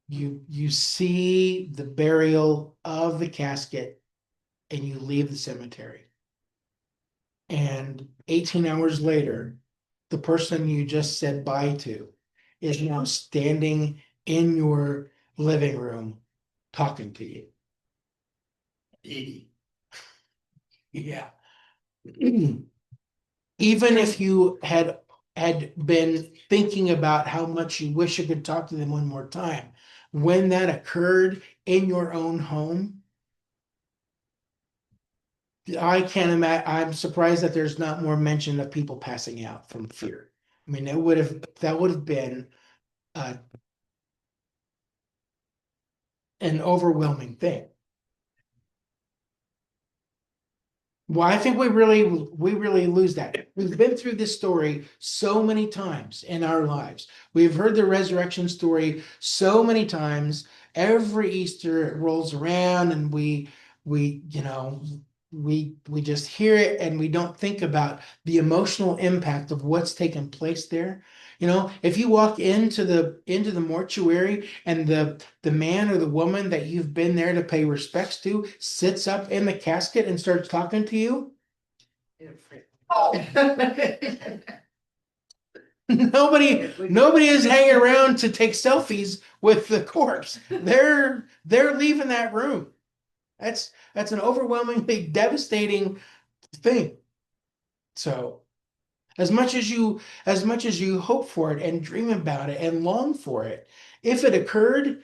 You see the burial of the casket and you leave the cemetery. And 18 hours later, the person you just said bye to is now standing in your living room talking to you. 80. Yeah. Even if you had been thinking about how much you wish you could talk to them one more time, when that occurred in your own home, I can't imagine. I'm surprised that there's not more mention of people passing out from fear. I mean, that would have been uh, an overwhelming thing. Well, I think we really lose that. We've been through this story so many times in our lives. We've heard the resurrection story so many times. Every Easter it rolls around and we just hear it and we don't think about the emotional impact of what's taken place there. If you walk into the mortuary and the man or the woman that you've been there to pay respects to sits up in the casket and starts talking to you, nobody is hanging around to take selfies with the corpse. They're leaving that room. That's an overwhelmingly devastating thing. So as much as you hope for it and dream about it and long for it, if it occurred,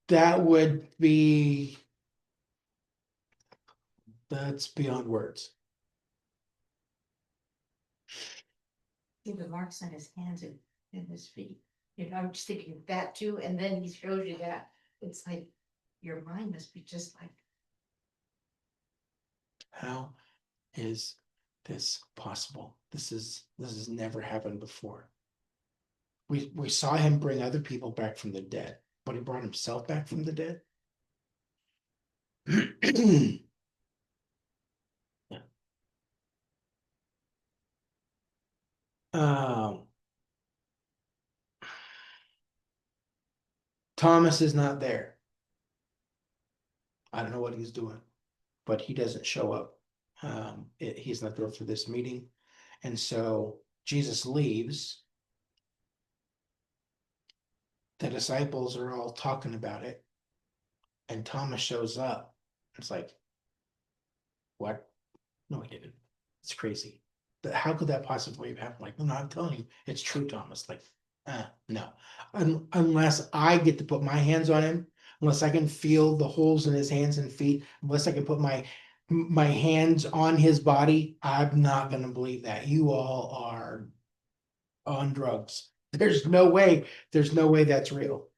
that would be that's beyond words. See the marks on his hands and his feet. I'm just thinking of that too, and then he shows you that. It's like your mind must be just like, How is this possible? This has never happened before. We saw him bring other people back from the dead, but he brought himself back from the dead. Yeah. Thomas is not there. I don't know what he's doing, but he doesn't show up. He's not there for this meeting. And so Jesus leaves. The disciples are all talking about it. And Thomas shows up. It's like, what? No, he didn't. It's crazy. How could that possibly have happened? Like, no, I'm telling you, it's true, Thomas. Like, no. Unless I get to put my hands on him, unless I can feel the holes in his hands and feet, unless I can put my hands on his body, I'm not gonna believe that. You all are on drugs. There's no way that's real.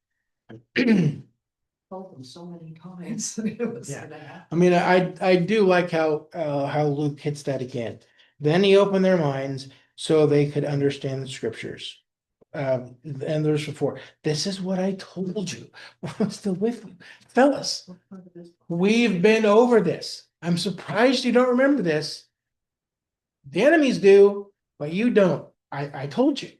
Told them so many times. It was Yeah. gonna happen. I mean, I do like how Luke hits that again. Then he opened their minds so they could understand the scriptures. And there's before. This is what I told you. I'm still with you, fellas. We've been over this. I'm surprised you don't remember this. The enemies do, but you don't. I told you.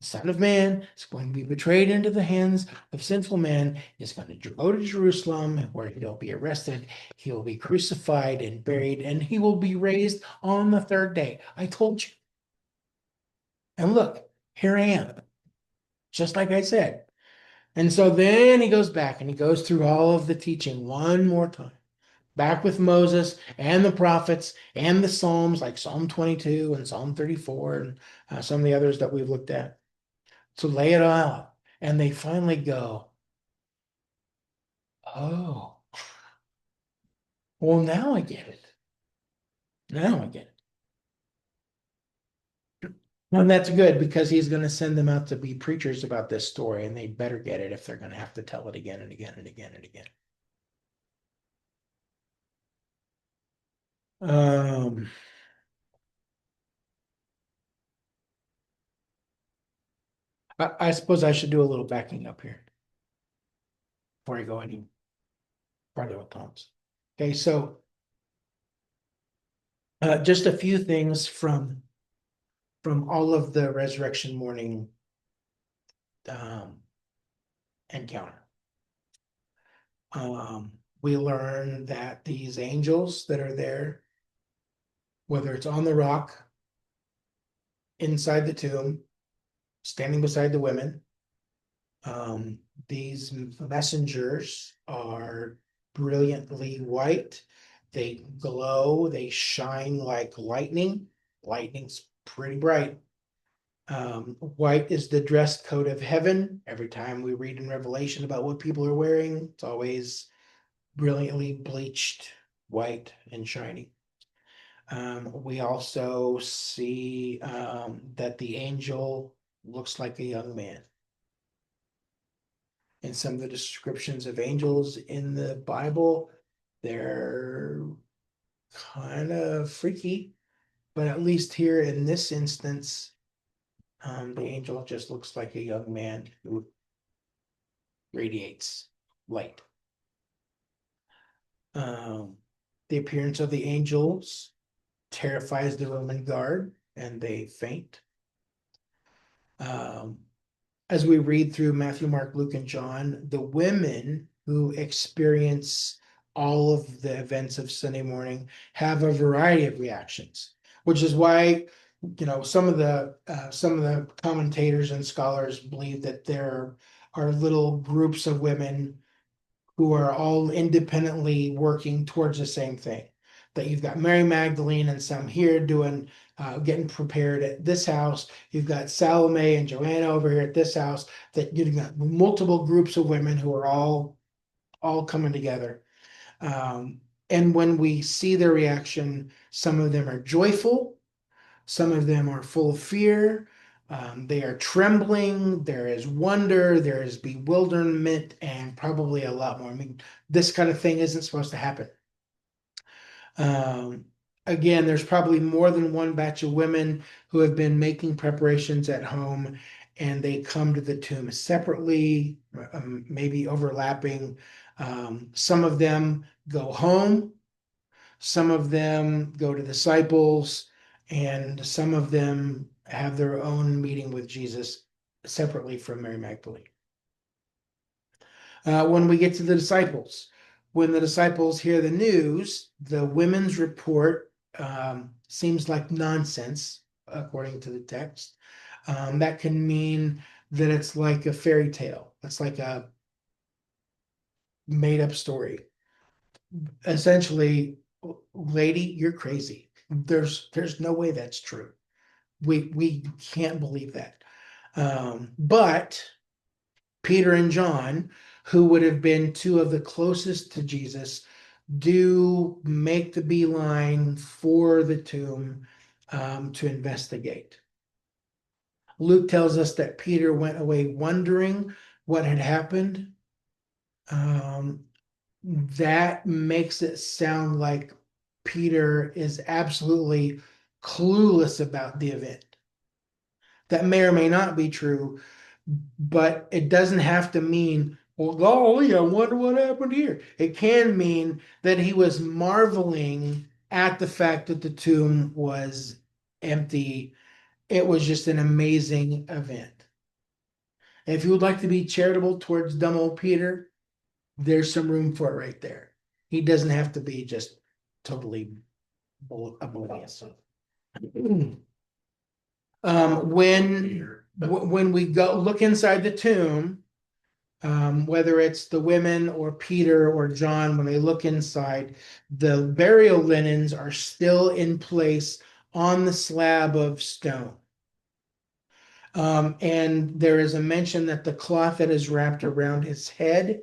Son of Man is going to be betrayed into the hands of sinful men, is going to go to Jerusalem where he'll be arrested, he'll be crucified and buried, and he will be raised on the third day. I told you. And look, here I am, just like I said. And so then he goes back and he goes through all of the teaching one more time. Back with Moses and the prophets and the Psalms, like Psalm 22 and Psalm 34, and some of the others that we've looked at. To lay it all out. And they finally go, oh, well, now I get it. Now I get it. And that's good because he's going to send them out to be preachers about this story, and they better get it if they're going to have to tell it again and again and again and again. I suppose I should do a little backing up here before I go any farther with Tom's. Okay, so just a few things from all of the resurrection morning encounter. We learn that these angels that are there, whether it's on the rock, inside the tomb, standing beside the women, these messengers are brilliantly white. They glow, they shine like lightning. Lightning's pretty bright. White is the dress code of heaven. Every time we read in Revelation about what people are wearing, it's always brilliantly bleached white and shiny. We also see that the angel looks like a young man. And some of the descriptions of angels in the Bible They're kind of freaky, but at least here in this instance, the angel just looks like a young man who radiates light. The appearance of the angels terrifies the Roman guard and they faint. As we read through Matthew, Mark, Luke, and John, the women who experience all of the events of Sunday morning have a variety of reactions, which is why some of the commentators and scholars believe that there are little groups of women who are all independently working towards the same thing. That you've got Mary Magdalene and some here doing getting prepared at this house. You've got Salome and Joanna over here at this house. That you've got multiple groups of women who are all coming together. And when we see their reaction, some of them are joyful, some of them are full of fear. They are trembling. There is wonder. There is bewilderment, and probably a lot more. I mean, this kind of thing isn't supposed to happen. Again, there's probably more than one batch of women who have been making preparations at home, and they come to the tomb separately, maybe overlapping. Some of them go home. Some of them go to disciples, and some of them have their own meeting with Jesus separately from Mary Magdalene. When we get to the disciples, when the disciples hear the news, the women's report seems like nonsense, according to the text. That can mean that it's like a fairy tale. It's like a made up story. Essentially, lady, you're crazy. There's no way that's true. We can't believe that. But Peter and John, who would have been two of the closest to Jesus, do make the beeline for the tomb to investigate. Luke tells us that Peter went away wondering what had happened. That makes it sound like Peter is absolutely clueless about the event. That may or may not be true, but it doesn't have to mean, well, golly, I wonder what happened here. It can mean that he was marveling at the fact that the tomb was empty. It was just an amazing event. If you would like to be charitable towards dumb old Peter, there's some room for it right there. He doesn't have to be just totally oblivious. When we go look inside the tomb, whether it's the women or Peter or John, when they look inside, the burial linens are still in place on the slab of stone. And there is a mention that the cloth that is wrapped around his head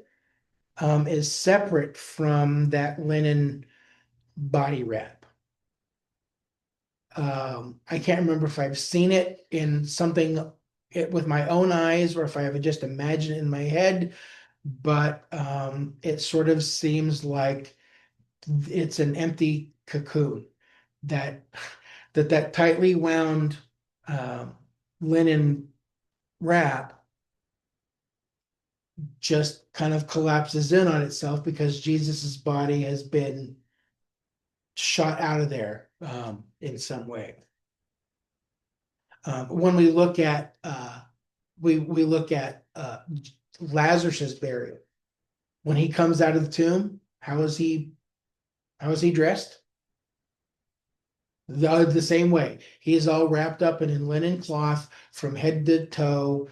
is separate from that linen body wrap. I can't remember if I've seen it in something with my own eyes or if I have just imagined it in my head, but it sort of seems like it's an empty cocoon that tightly wound linen wrap just kind of collapses in on itself because Jesus's body has been shot out of there in some way. When we look at Lazarus's burial, when he comes out of the tomb, how is he dressed? The same way. He is all wrapped up in a linen cloth from head to toe,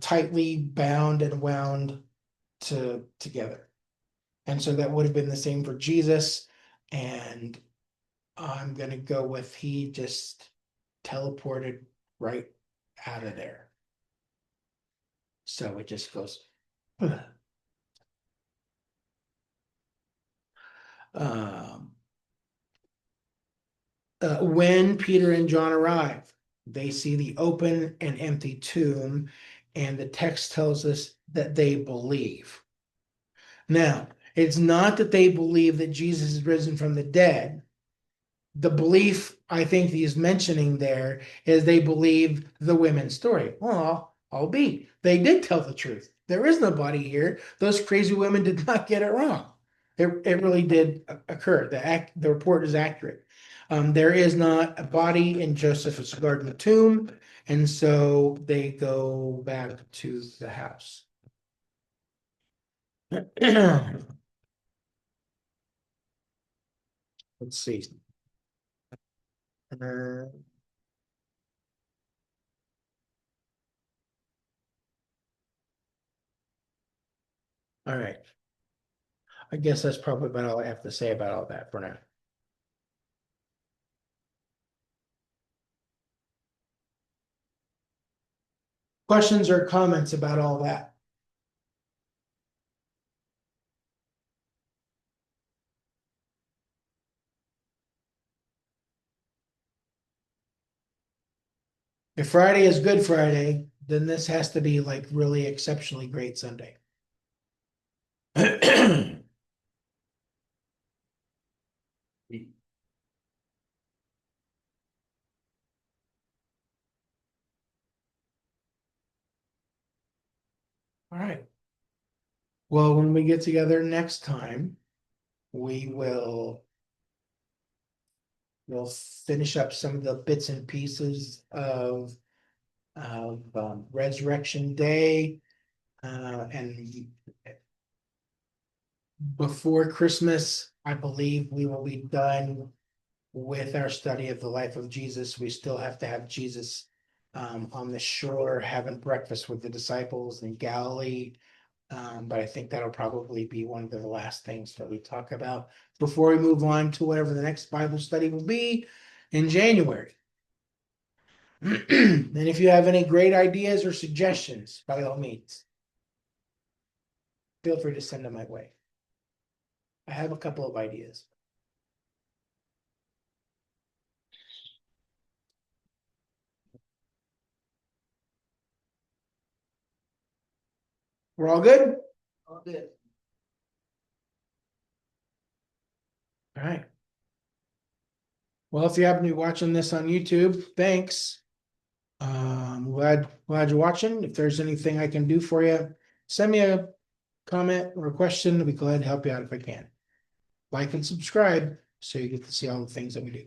tightly bound and wound together. And so that would have been the same for Jesus. And I'm gonna go with he just teleported right out of there. So it just goes. When Peter and John arrive, they see the open and empty tomb, and the text tells us that they believe. Now, It's not that they believe that Jesus is risen from the dead. The belief I think he's mentioning there is they believe the women's story. Well, I'll be. They did tell the truth. There is no body here. Those crazy women did not get it wrong. It really did occur. The report is accurate. There is not a body in Joseph's garden tomb, and so they go back to the house. Let's see. Uh, all right. I guess that's probably about all I have to say about all that for now. Questions or comments about all that? If Friday is Good Friday, then this has to be like really exceptionally great Sunday. All right. Well, when we get together next time, we will we'll finish up some of the bits and pieces of Resurrection Day, and before Christmas, I believe we will be done with our study of the life of Jesus. We still have to have Jesus on the shore having breakfast with the disciples in Galilee. But I think that'll probably be one of the last things that we talk about before we move on to whatever the next Bible study will be in January. And if you have any great ideas or suggestions, by all means, feel free to send them my way. I have a couple of ideas. We're all good? All good. All right. Well, if you happen to be watching this on YouTube, thanks. Glad you're watching. If there's anything I can do for you, send me a comment or a question. I'll be glad to help you out if I can. Like and subscribe so you get to see all the things that we do.